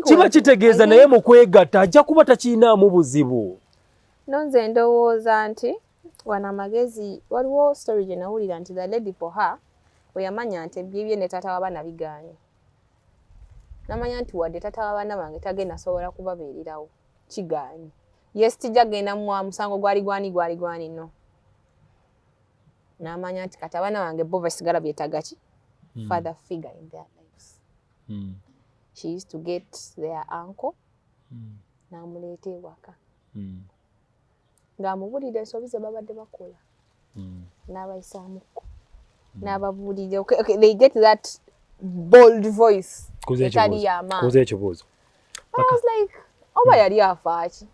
Kiba kitegeeza naye mu kwegatta ajja kuba takiinaamu buzibu. Nze ndowooza nti wana amagezi waliwo story gye nawulira nti the lady for her we yamanya nti ebyebye ne taata w'abaana bigaanye. Namanya nti wadde taata w'abaana bange tagenda sobola kubabeererawo kigaanye. Yes, tijja genda mu musango gwali gwani no. Namanya nti kati abaana bange bo basigala beetaaga ki? Father figure in their lives. She used to get their uncle n'amuleeta ewaka. Ng'amubuulira ensobi ze babadde bakola. N'abayisaamuko. N'ababuulira. Okay, they get that bold voice. Etali y'amaanyi. Kuze ekibuuzo. I was like, oba yali afa ki?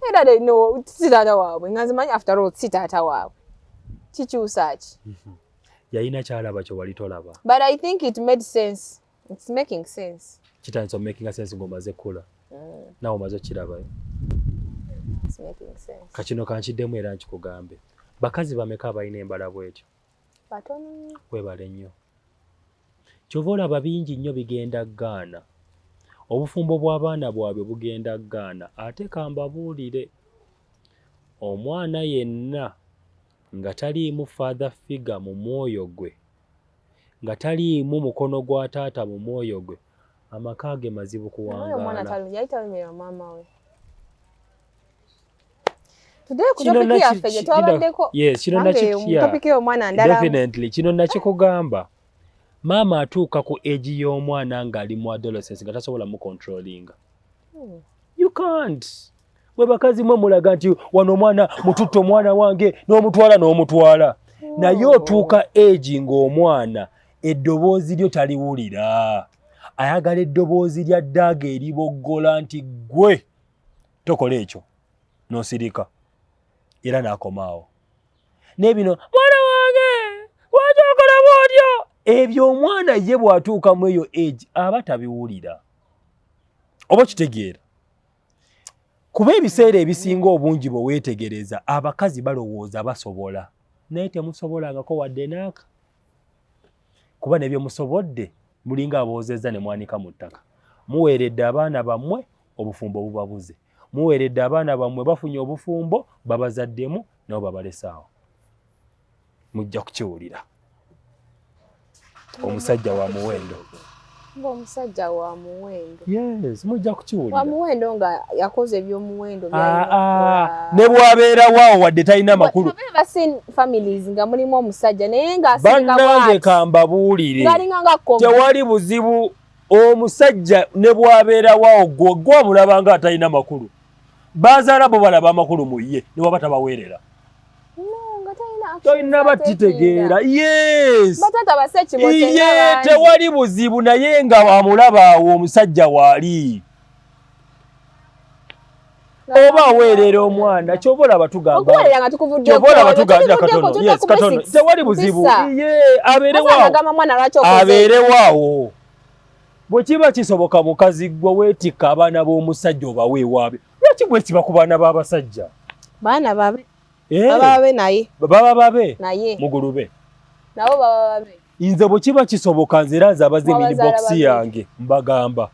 Era they know si taata waabwe. Nga nzimanyi after all si taata waabwe. Kikyusa ki? Yalina kyalaba kye wali tolaba. But I think it made sense. It's making sense. Kitandisa making sense ng'omaze kula. Naawe omaze okiraba. It's making sense. Kakino kankiddemu era nkikugambe. Bakazi bameka abalina embala bw'etyo? Batono. Weebale nnyo. Kyova olaba bingi nnyo bigenda Ghana. Obufumbo bw'abaana bwabwe bugenda Ghana. Ate kambabuulire omwana yenna nga taliimu father figure mu mwoyo gwe, nga taliimu mukono gwa taata mu mwoyo gwe, amaka ge mazibu kuwangaala. Omwana talumira maama we. Today ku topic yaffe gye twabaddeko. Yes, kino definitely kino nakikugamba. Maama atuuka ku age y'omwana ng'ali mu adolescence nga tasobola mu controllinga. You can't. Bwe bakazi mwe mulaga nti wano omwana mututto omwana wange n'omutwala. Naye otuuka age ng'omwana eddoboozi lyo taliwulira. Ayagala eddoboozi lya ddaaga eriboggola nti gwe tokola ekyo n'osirika. Era n'akomaawo. N'ebino mwana wange lwaki okola bw'otyo? Ebyo omwana ye bw'atuuka mu eyo age aba tabiwulira. Oba kitegeera. Kuba ebiseera ebisinga obungi bwe weetegereza abakazi balowooza basobola. Naye temusobolangako wadde n'aka. Kuba nebyo musobodde mulinga aboozezza ne mwanika mu ttaka. Muweeredde abaana bammwe obufumbo bubabuze. Muweeredde abaana bammwe bafunye obufumbo babazaddemu nabo babalesaawo. Mujja kukiwulira. Omusajja wa muwendo. Omusajja wa muwendo. Yes, mujja kukiwulira. Wa muwendo nga yakoze eby'omuwendo ne bwabeera waawo wadde talina makulu. Basin families nga mulimu omusajja naye ng'asinga bannange kambabuulire. Tewali buzibu. Omusajja ne bwabeera waawo gw'omulaba nga atalina makulu. Bazaala bo balaba amakulu mu ye ne waba tabaweerera. Tolina bakitegeera. Yes. Batata basechi botenga. Tewali buzibu naye nga amulaba awo omusajja waali. Oba aweerera omwana ky'oba olaba tugamba. Okuweerera nga tukuvudde. Ky'oba olaba tugamba katono. Yes, katono. Tewali buzibu. Abeere waawo. Abeere waawo. Bwe kiba kisoboka mukazi gwe weetikka abaana b'omusajja obawe ewaabwe. Lwaki bwesiba ku baana b'abasajja? Baana babe. Baba babe naye. Baba babe. Naye. Mugulube. Nabo baba babe. Nze bwe kiba kisoboka nze era nze abaze mini box yange mbagamba.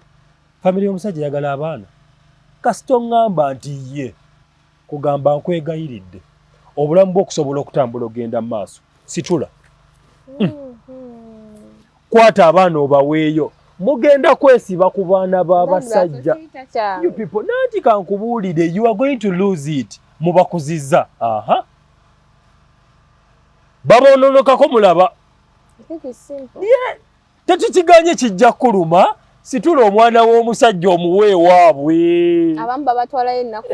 Family y'omusajja yagala abaana. Kasito ngamba nti ye. Kugamba nkwegayiridde. Obulamu bw'okusobola okutambula ogenda mu maaso. Situla. Kwata abaana obaweeyo. Mugenda kwesiba ku baana b'abasajja. You people, nanti kankubuulire, you are going to lose it. Mubakuzizza. Aha. Babononokako mulaba. Tetukiganye kijja kuluma. Situla omwana w'omusajja omuwe waabwe. Abamu babatwalayo ennaku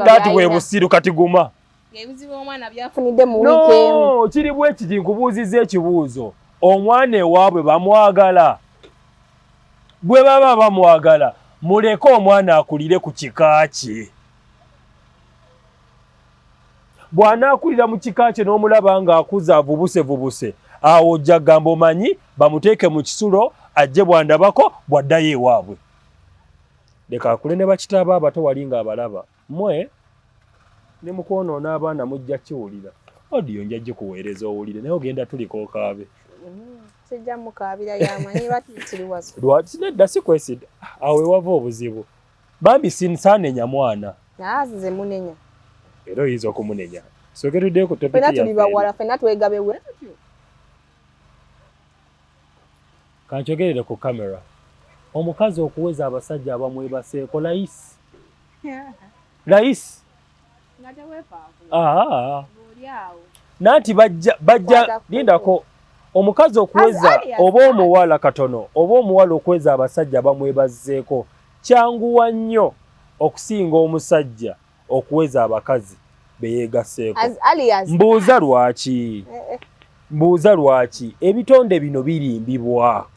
dati bwe busiru kati guma. Ebizibu omwana byafunidde mu weekend. No, kiri bwe kiti nkubuuzizza ekibuuzo. Omwana ewaabwe bamwagala. Bwe baba bamwagala, muleke omwana akulire ku kika kye. Bw'anaakulira mu kika kye n'omulaba ng'akuza avubuse, awo ojja gamba omanyi bamuteeke mu kisulo ajje bwandabako bw'addayo ewaabwe. Leka akule ne bakitaaba abato wali ng'abalaba. Mmwe ne mukwonoona abaana mujja kiwulira odiyo nja gikuweereza owulire naye ogenda tuliko okaabe sijja mukaabira yamanyi batitiriwazo lwaki nedda sikwesida awe wava obuzibu bambi sinsaanenya mwana naazize munenya era oyinza okumunenya soketuddeo ku fena tuli bawala fena twegabewe kanchogerere ku kamera omukazi okuweza abasajja abamwebaseeko layisi layisi nanti bajja lindako omukazi okuweza oba omuwala katono oba omuwala okuweza abasajja abamwebazeeko kyanguwa nnyo okusinga omusajja okuweza abakazi beyeegaseeko mbuuza lwaki ebitonde bino birimbibwa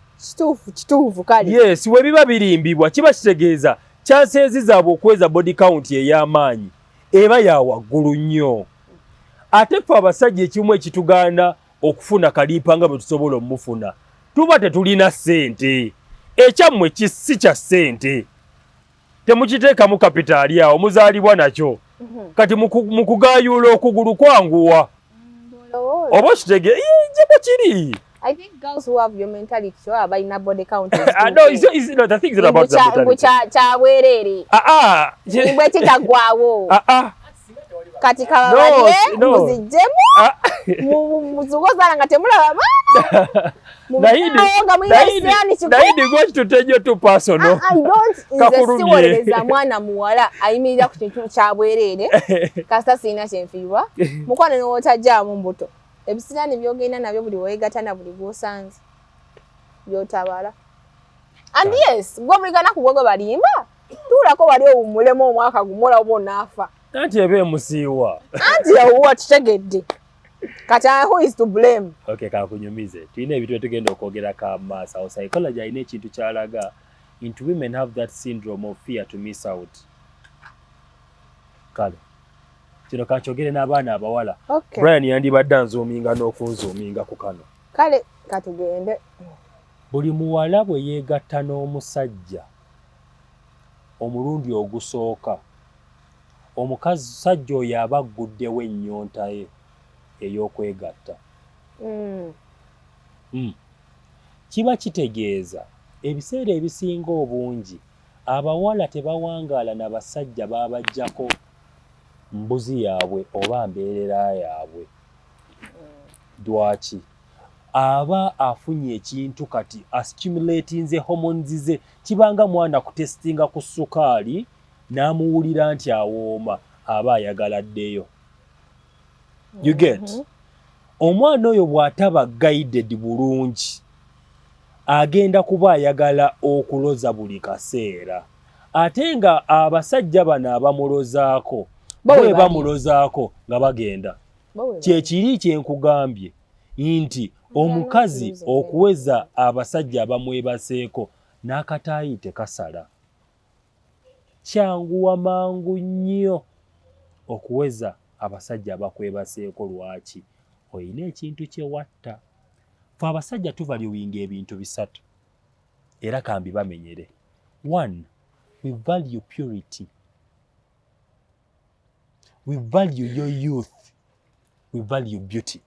kituufu kale yes we biba birimbibwa kiba kitegeeza chances zaabwe okuweza body count ey'amaanyi eba ya waggulu nnyo ate ffe abasajja ekimu ekitugaana okufuna kalimpa nga bwe tusobola omufuna tuba tetulina ssente ekyammwe si kya ssente temukiteekamu kapitaali awo muzaalibwa nakyo kati mukugaayuula okugulu kwanguwa oba kitege jebo kiri I think girls who have your mentality so abayina body count no it's not the things about that mentality kyabwerere mbwe kitagwawo kati kababaliye muzijjemu muzugozala nga temulaba naidi gwe kitutejo tu personal siwolereza mwana muwala ayimirira ku kintu kyabwerere kasita siina kyenfiirwa mukwano n'otajjaamu mbuto ebisiraani byogenda nabyo buli weegatana buli gwosanze byotabala and yes gwe buli gana ku gwe balimba tuulako bali owummulemu omwaka gumola oba onaafa anti ebe musiiwa anti owuwa tutegedde kati who is to blame okay kakunyumize tulina ebintu tugenda okwogerako amaaso awo psychology alina ekintu kyalaga into women have that syndrome of fear to miss out kale kino kankyogere n'abaana abawala Brian yandibadde anzuuminga n'okunzuuminga ku kano kale katugende buli muwala bwe yeegatta n'omusajja omulundi ogusooka omusajja oyo aba agguddewo ennyonta ye ey'okwegatta kiba kitegeeza ebiseera ebisinga obungi abawala tebawangaala na basajja baabajjako mbuzi yaabwe oba mbeerera yaabwe lwaki aba afunye ekintu kati astimulatinze hormones ze kibanga mwana kutestinga ku sukaali n'amuwulira nti awooma aba ayagala ddeyo you get omwana oyo bw'ataba guided bulungi agenda kuba ayagala okuloza buli kaseera ate nga abasajja bano abamulozaako bwe bamulozaako nga bagenda kyekiri kyenkugambye nti omukazi okuweza abasajja abamwebaseeko n'akataayi tekasala kyanguwa mangu nnyo okuweza abasajja abakwebaseeko lwaki oyina ekintu kyewatta fe abasajja tuvaluwinga ebintu bisatu era kambi bamenyere 1 we value purity we value your youth we value beauty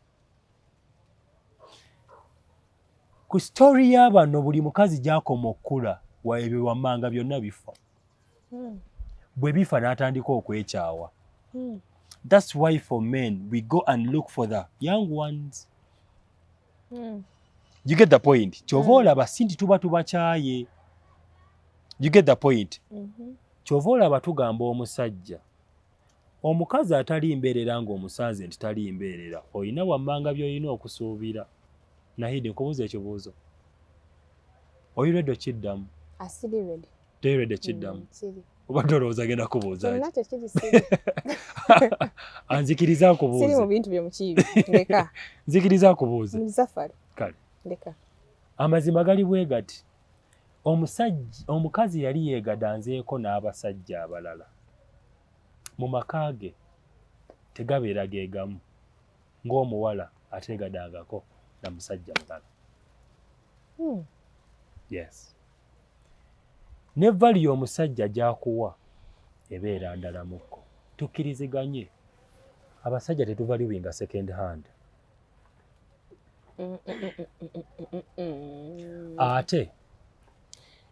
ku story y'abano buli mukazi gy'akoma okkula ebyo wammanga byonna bifa bwe bifa n'atandika okwekyawa that's why for men we go and look for the young ones you get the point kyova olaba sinti tuba tubakyaye you get the point kyova olaba tugamba omusajja omukazi atali mbeerera ng'omusanze nti tali mbeerera olina wammanga by'olina okusuubira Nahidi nkubuuza ekibuuzo oyiredde okiddamu toyiredde kiddamu obadde olowooza genda kubuuza anzikiriza nkubuuze nzikiriza nkubuuze kale amazima gali bwe gati omukazi yali yeegadanzeeko n'abasajja abalala mu maka ge tegabeera geegamu ng'omuwala ateegadangako na musajja mulala yes ne value omusajja gy'akuwa ebeera ndala mukko tukkiriziganye abasajja tetuvaluinga second hand. Ate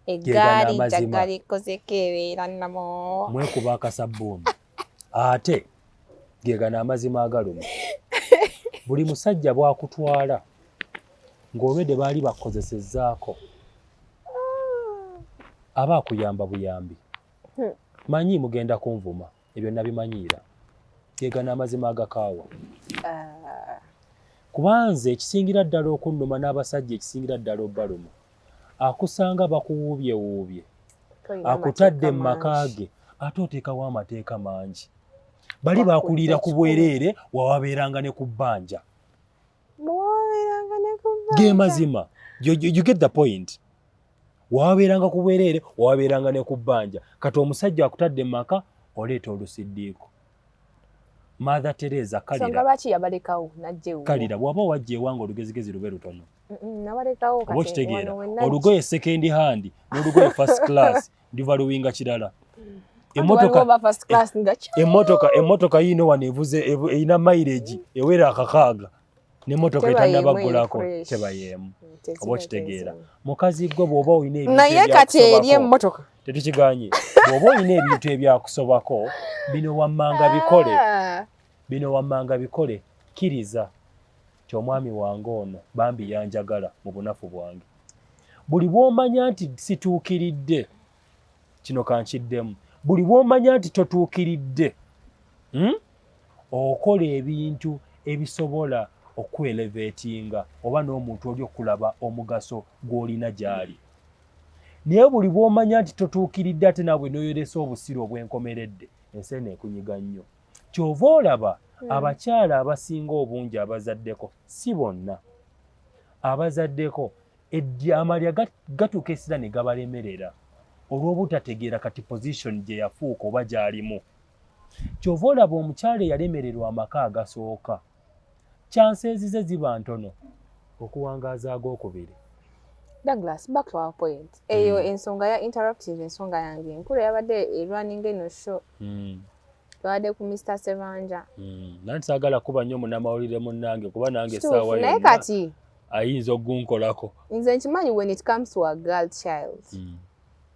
eggaali njagala ekkozeko ebeera namo mwekuba akasabbuuni. Ate gegana amazima agaluma. Buli musajja bwakutwala ng'olwedde baali bakozesezzaako aba akuyamba buyambi. Manyi mugenda kunvuma ebyo nabimanyiira. Gegana amazima agakaawa. Kubanze ekisingira ddala okunnuma n'abasajja ekisingira ddala obbaluma. Akusanga bakuwuubyewuubye. Akutadde mu maka ge ate oteekawo amateeka mangi. Bali bakuliira ku bwereere wawabeeranga ne ku bbanja. Ge mazima. You get the point. Wawabeeranga ku bwereere wawabeeranga ne ku bbanja. Kati omusajja akutadde mu maka oleeta olusiddiiko. Mother Teresa kalira. Songa lwaki yabalekawo najjewo. Kalira bw'aba wajja ewange olugezigezi lube lutono. Nabalekawo kati. Okitegeera. Olugoye second hand n'olugoye first class ndivaluinga kirala. Emmotoka yino wano evuze eyina mileage ewera akakaaga. N'emmotoka etannabagulako tebayemu. Oba okitegeera. Mukazi gwe bw'oba olina ebintu naye kati eri emmotoka. Tetukiganye. Bw'oba olina ebintu ebyakusobako bino wammanga bikole. Bino wammanga bikole. Kiriza ky'omwami wange ono bambi yanjagala mu bunafu bwange. Buli bw'omanya nti situukiridde kino kankiddemu. Buli bw'omanya nti totuukiridde okola ebintu ebisobola okwelevatinga oba n'omuntu oli okulaba omugaso gw'olina gy'ali. Naye buli bw'omanya nti totuukiridde ate naawe n'oyolesa obusiru obwenkomeredde ensi eno ekunyiga nnyo. Ky'ova olaba abakyala abasinga obungi abazaddeko si bonna. Abazaddeko amalya gatuuka essira ne gabalemerera olw'obutategeera kati position gye yafuuka oba gy'alimu. Ky'ova olaba omukyala eyalemererwa amaka agasooka chances ziba ntono okuwangaaza ag'okubiri. Douglas, back to our point. Eyo ensonga ya interruptive ensonga yange enkulu yabadde erunning eno show. Twabadde ku Mr. Seranja. Nanti saagala kuba nnyo munnamawulire munnange kuba nange essaawa yonna. Naye kati ayinza ogunkolako. Nze nkimanyi when it comes to a girl child,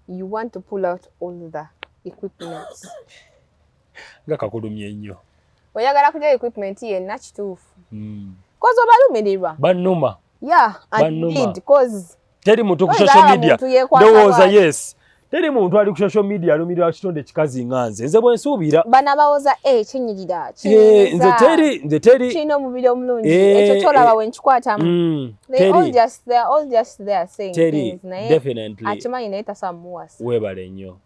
you want to pull out all the equipment. Nga kakulumye nnyo. Oyagala kulya equipment yenna kituufu. Kozi obalumirirwa. Bannuma. Yeah, and did cause teri muntu ku social media. Ndowooza yes. Teri muntu ali ku social media alumirira kitonde kikazi nganze. Nze bwe nsuubira. Bana bawoza kinyirira. Nze teri. Kino mubiri omulungi. Ekyo tolaba we nkikwatamu. They're all just there saying things. Naye definitely. Akimanyi naye tasamuwasa. Webale nnyo.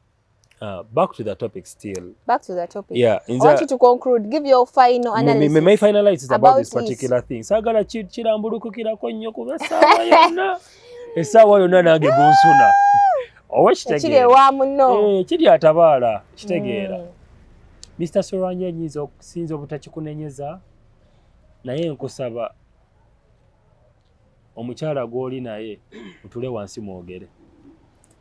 Back to the topic still. Back to the topic. Yeah, I want you to conclude. Give your final analysis. May finalize about this particular thing. Sagala kirambulukukirako nnyo kuba essaawa yonna. Essaawa yonna nange gunsuna. Owe kitegeera. Kiri ewa muno. Kiri atabaala. Kitegeera. Mr. Seranja nyinza okusinza obutakikunenyeza naye nkusaba omukyala gw'oli naye mutule wansi mwogere.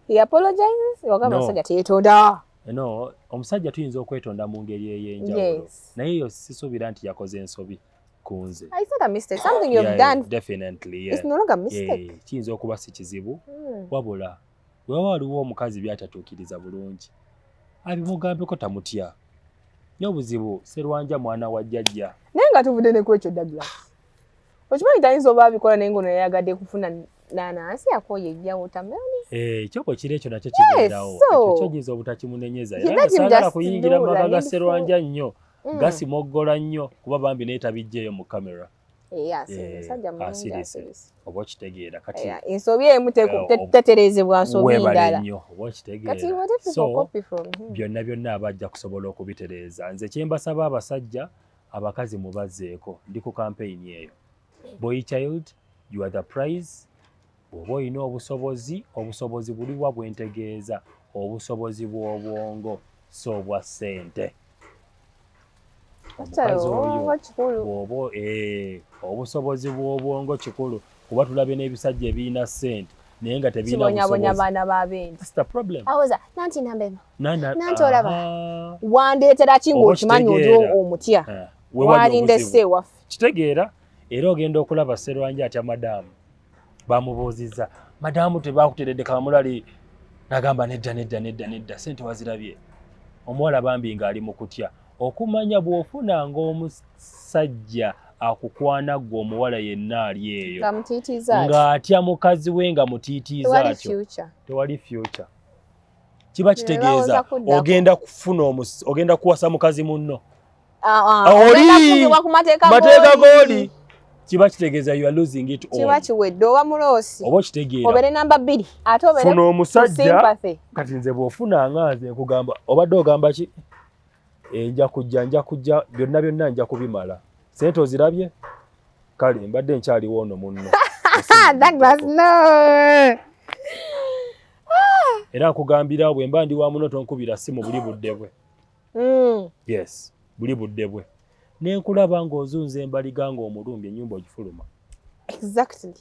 He apologizes. Wagamba omusajja teyetonda. No, omusajja tuyinza okwetonda mu ngeri ey'enjawulo. Naye yo sisuubira nti yakoze ensobi ku nze. It's not a mistake. Something you've done. Definitely, It's no longer a mistake. Kiyinza okuba si kizibu. Wabula, bwe waliwo omukazi by'atatuukiriza bulungi. Abimugambeko tamutya. N'obuzibu Serwanja mwana wa jjajja. Naye nga tuvudde ne kwekyo Douglas. Okimanyi tayinza oba abikola naye ngono yayagadde kufuna nanansi yakoye ejja watermelon. Kyoko kiri ekyo nakyo kigendawo. Ekyo kyojinza obutakimunenyeza. Era saagala kuyingira mu maka ga Serwanja nnyo. Gasimoggola nnyo kuba bambi naye tabijjeeyo mu kamera. Oba okitegeera kati. Ensobi emu teterezebwa nsobi endala. Kati byonna abajja kusobola okubitereeza. Nze kye mbasaba abasajja abakazi mubazzeeko. Ndi ku campaign eyo. Boy child, you are the prize. Bw'oba olina obusobozi buliwa bwentegeeza, obusobozi bw'obwongo so obwa ssente. Omukazi oyo bw'oba obusobozi bw'obwongo kikulu kuba tulabe n'ebisajja ebirina ssente naye nga tebirina busobozi. Kibonyabonya baana b'abendi. That's the problem. Awoza nanti olaba wandeetera ki ng'okimanyi oli omutya. walinde sewaffe kitegeera era ogenda okulaba Sserwanja atya madamu bamubuuzizza madamu tebakuteredde Kamulali nagamba nedda sente wazirabye omuwala bambi ng'ali mu kutya okumanya bw'ofunanga omusajja akukwana gwe omuwala yenna ali eyo ng'atya mukazi we nga mutiitiiza atyo tewali future kiba kitegeeza ogenda kuwasa mukazi munno oli mateeka g'oli kiba kitegeeza you are losing it all kiba kiwedde oba muloosi oba kitegeera obere namba 2 ate obere funa omusajja kati nze bw'ofuna nze kugamba obadde ogamba ki nja kujja byonna nja kubimala sente ozirabye kale mbadde nkyaliwo ono munno Douglas no era nkugambira bwe mba ndi wa muno tonkubira simu buli budde bwe yes buli budde bwe nenkulaba ng'ozunza embaliga ng'omulumbye ennyumba ogifuluma exactly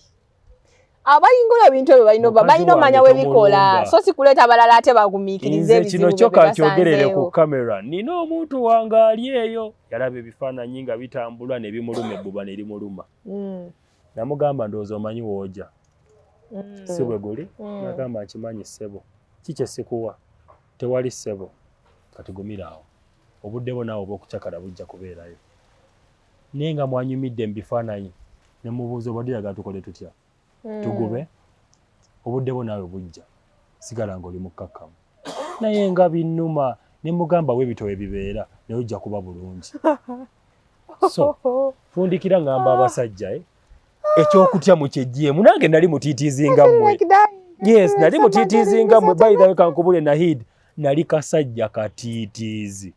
abayingola ebintu ebyo balina omanya webikola so si kuleeta abalala ate bagumiikirize ebizibu kino kyokka kyogerere ku kamera nina omuntu wange ali eyo yalaba ebifaananyi nga bitambula ne bimuluma ebbuba ne limuluma namugamba ndowooza omanyi wooja si bwe guli nagamba nkimanyi ssebo kikye sikuwa tewali ssebo katigumira awo obudde bwo naawe obw'okucakala bujja kubeerayo naye nga mwanyumidde mu bifaananyi ne mubuuza obadiraga tukole tutya tugube obudde bwo naawe bujja sigala ng'oli mukkakkamu naye nga binnuma ne mugamba w'ebitowe bibeera naye ojja kuba bulungi so fundikira ngamba abasajja ekyokutya mu kyejjeemu nange nali mutiitiizinga mmwe yes nali mutiitiizinga mmwe by the way kankubule Nahid nali kasajja katiitiizi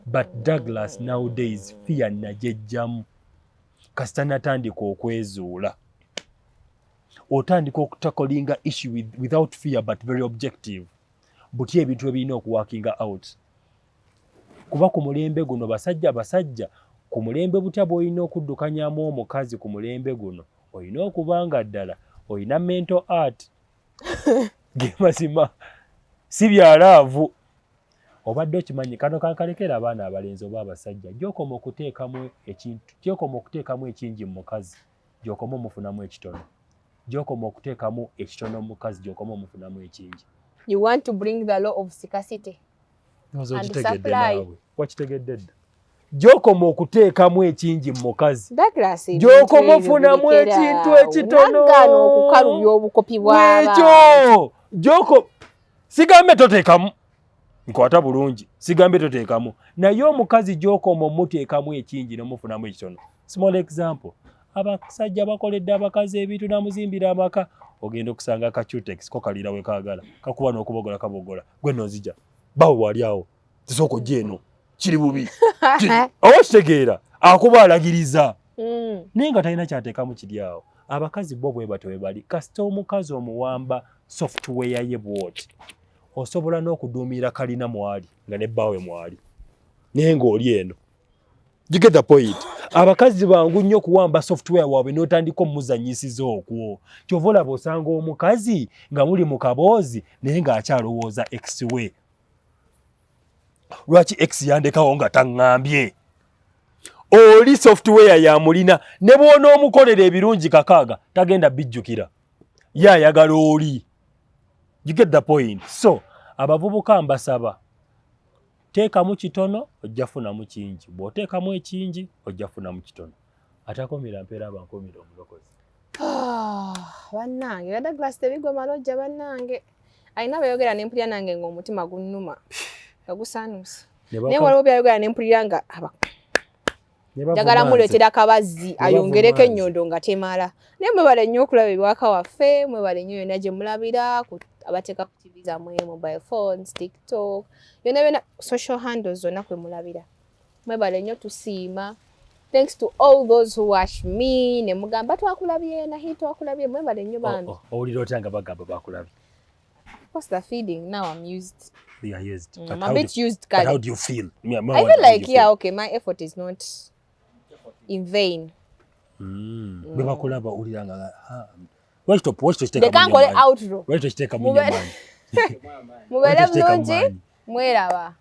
but Douglas nowadays fear najejjamu kasita natandika okwezuula otandika okutakolinga issue without fear but very objective buti ebintu ebirina okuwakinga out kuba ku mulembe guno basajja ku mulembe butya bw'olina okuddukanyamu omukazi ku mulembe guno olina okubanga ddala olina mental art gemazima si byalaavu obadde okimanyi kano kankalekera abaana abalenzi oba abasajja gyokoma okuteekamu ekintu gyokoma okuteekamu ekingi mu mukazi gyokoma omufunamu ekitono gyokoma okuteekamu ekitono mu mukazi gyokoma omufunamu ekingi you want to bring the law of scarcity and supply wakitegedde dda gyokoma okuteekamu ekingi mu mukazi Douglas gyokoma ofunamu ekintu ekitono okukalubya obukopi bw'ekyo gyoko sigambe toteekamu nkwata bulungi sigambe toteekamu naye omukazi gyokoma omuteekamu ekingi nomufunamu ekitono small example abasajja bakoledde abakazi ebintu namuzimbira amaka ogenda okusanga akacutex ko kalira we kaagala kakuba n'okubogola kabogola gwe nozija bawo wali awo tisoko jeno kiri bubi awo kitegeera akuba alagiriza naye nga talina kyateekamu kiri awo abakazi bo bwe bato bali kasita omukazi omuwamba software ye bwoti osobola n'okuduumira kalina mwali nga ne bbawe mwali naye ng'oli eno you get the point abakazi bangu nnyo kuwamba software waabwe n'otandika omuzanyisiza okwo kyova olaba osanga omukazi nga muli mu kaboozi naye ng'akyalowooza ex we lwaki ex yandekawo nga taŋŋambye oli software yamulina ne bw'onoomukolera ebirungi kakaaga tagenda bijjukira ye ayagala oli. You get the point? So abavubuka mbasaba teekamu kitono ojja funamu kingi bw'oteekamu ekingi ojja funamu kitono atakomera mpeera abankomera omulokozi bannange Douglas tebigoma lojja bannange alina bayogera nempulira nange ng'omutima gunnuma nga gusaanuusa naye waliwo byayogera nempulira nga njagala muleetera akabazzi ayongereko ennyondo nga temala naye mwebale nnyo okulaba ebiwaka waffe mwebale nnyo yonna gye mulabira abateeka ku TV zammwe mobile phones TikTok yonna social handles zonna kwe mulabira mwebale nnyo tusiima thanks to all those who watch me ne mugamba twakulabye Nahid twakulabye mwebale nnyo bambi owulira otya nga bagamba bakulabye what's the feeling now I'm used you are used I'm a bit used but how do you feel I feel like yeah okay my effort is not in vain bwe bakulaba owulira nga Wait to they can't call it outro wait to take a munyamani mubere bulungi mweraba